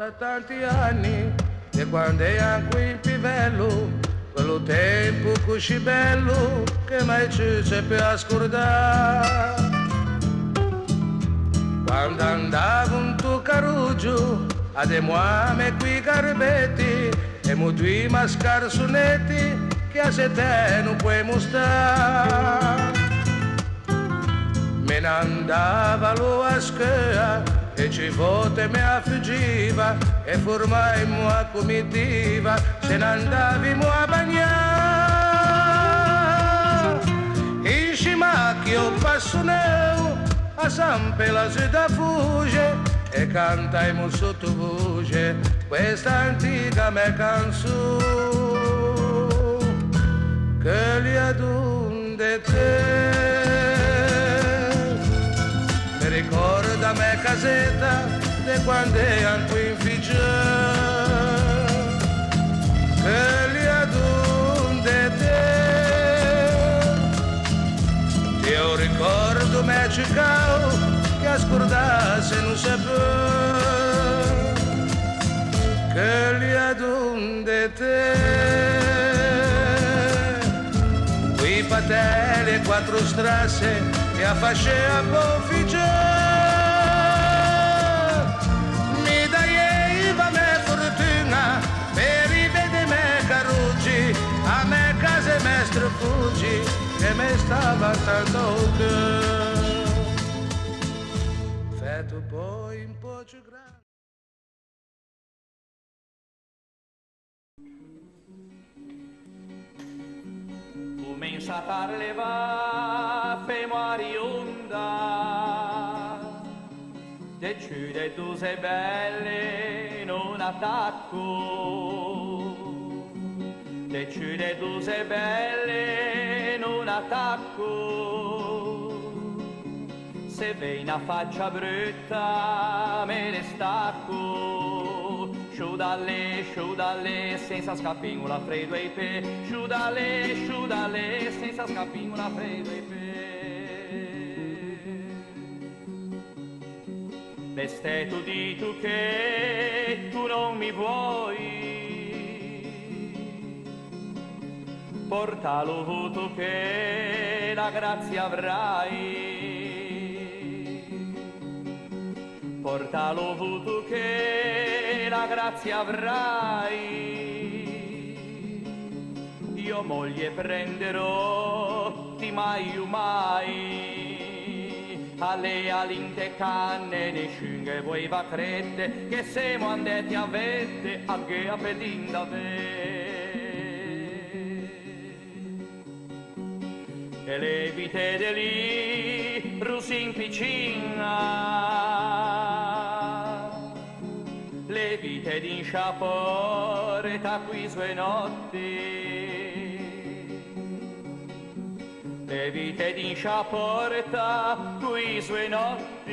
da tanti anni, e quando è qui più bello, quello tempo così bello che mai ci c'è per scordare. Quando andavo in tuo carruggio, a demoame qui garbetti, e mu due mascar sonetti, che a se te non puoi mostrare. Me ne andava lo a scuola, e ci volte me affuggiva, e formai a comitiva, se ne andavimo a bagnare. In cima che io passo neo, a Sampe la città fugge, e cantaimo sottovoce questa antica me canzone, che li adunde te. Mi ricorda me casetta di quando ero qui in Figge, che li adunde te. Io ricordo me Chicago che a scordarsi non sapevo, che li adunde te. Qui patelli e quattro strasse e a fascia a Boffice. Mi daieva me fortuna per rivedere me caruggi, a me case mestre fuggi, che me stava tanto che. Feto poi un po' più grande. Comincia a parlare, fai onda, decide tu sei belle, non attacco. Decide tu sei belle, non attacco. Se vei una faccia brutta, me ne stacco. Sciù dalle, senza scappingola freddo ai pe. Sciù dalle, senza scappingola freddo ai pe. Veste tu di tu che tu non mi vuoi. Porta l'uvuto che la grazia avrai. Porta l'uvuto che la grazia avrai. Io moglie prenderò, ti mai alle alinte canne ne scinghe voi va crede che siamo andati a vedere anche a pedinda e le vite de lì rusin piccina le vite di sciapore ta qui sue notti le vite di sciaporta qui sue notti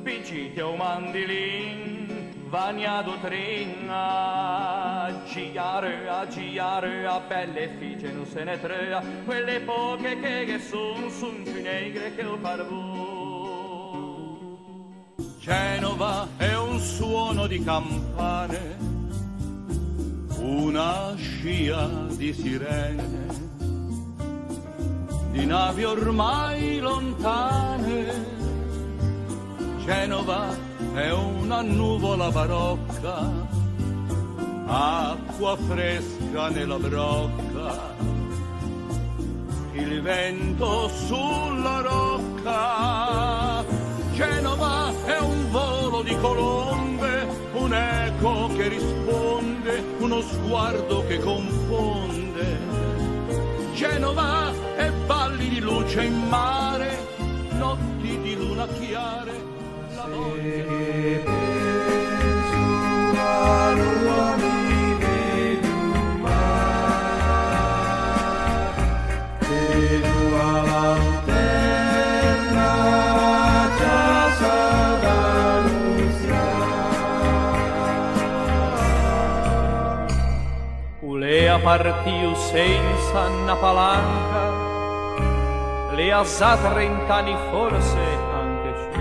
piccite un mandilin vagnato trinna a giare a belle figlie non se ne trea quelle poche che son più negre che ho parvo. Genova è un suono di campane, una scia di sirene, di navi ormai lontane. Genova è una nuvola barocca, acqua fresca nella brocca, il vento sulla rocca. Genova è un volo di colombe, un eco che risponde, uno sguardo che confonde. Genova è balli di luce in mare, notti di luna chiare, la voglia di Ulea partiu senza una palanca, le sa 30 anni forse anche ci.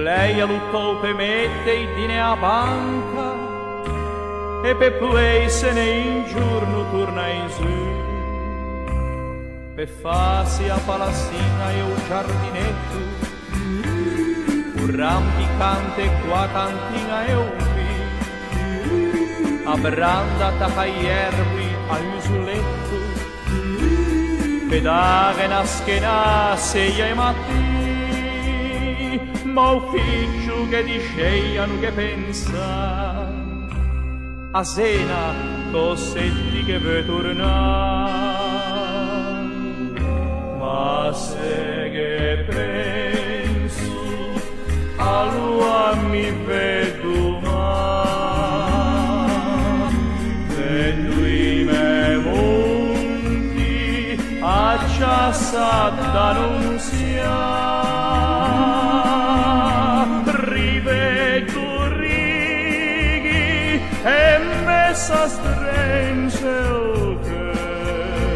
lei a luttou per mettere dine a banca e per poi se ne in giorno torna in su per farsi a palassina e un giardinetto un rampicante qua cantina e un a branda tacaierbi all'usuletto pedare na schena seia e matti ma ufficio che disceiano che pensa a sena cossetti che vuoi tornare ma se che penso a lua mi vedo acciassa d'annunzia rivedo righi e messa stringe il cuore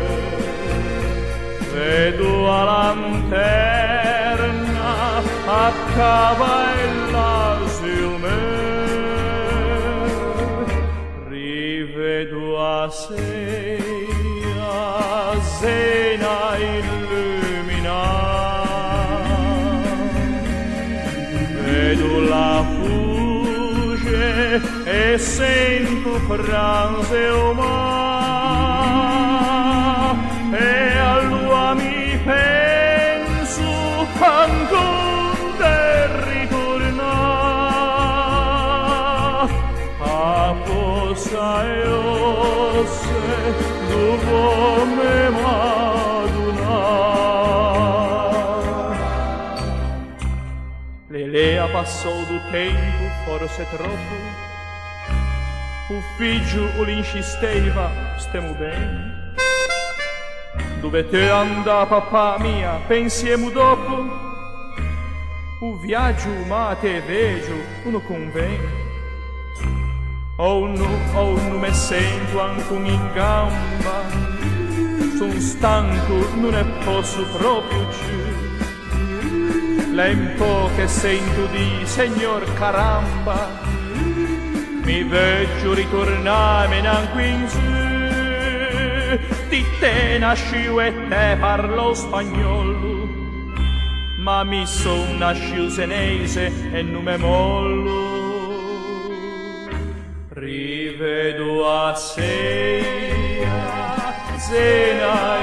vedo la lanterna a cavalla sul mare rivedo a sé Zena illumina vedo la fuge e sento pranze umana e a lua mi penso ancora ritornare a posa e osse dopo me Lelea passò du tempo forse troppo ufficio o l'incisteva stiamo bene dove te andà papà mia pensiamo dopo un viaggio ma te veggio uno convene oh no me sento ancora in gamba son stanco non ne posso proprio più l'empo che sento di signor caramba mi veggio ritornare anche in su di te nasciu e te parlo spagnolo ma mi son nasciu senese e non me mollo rivedo a seia Zena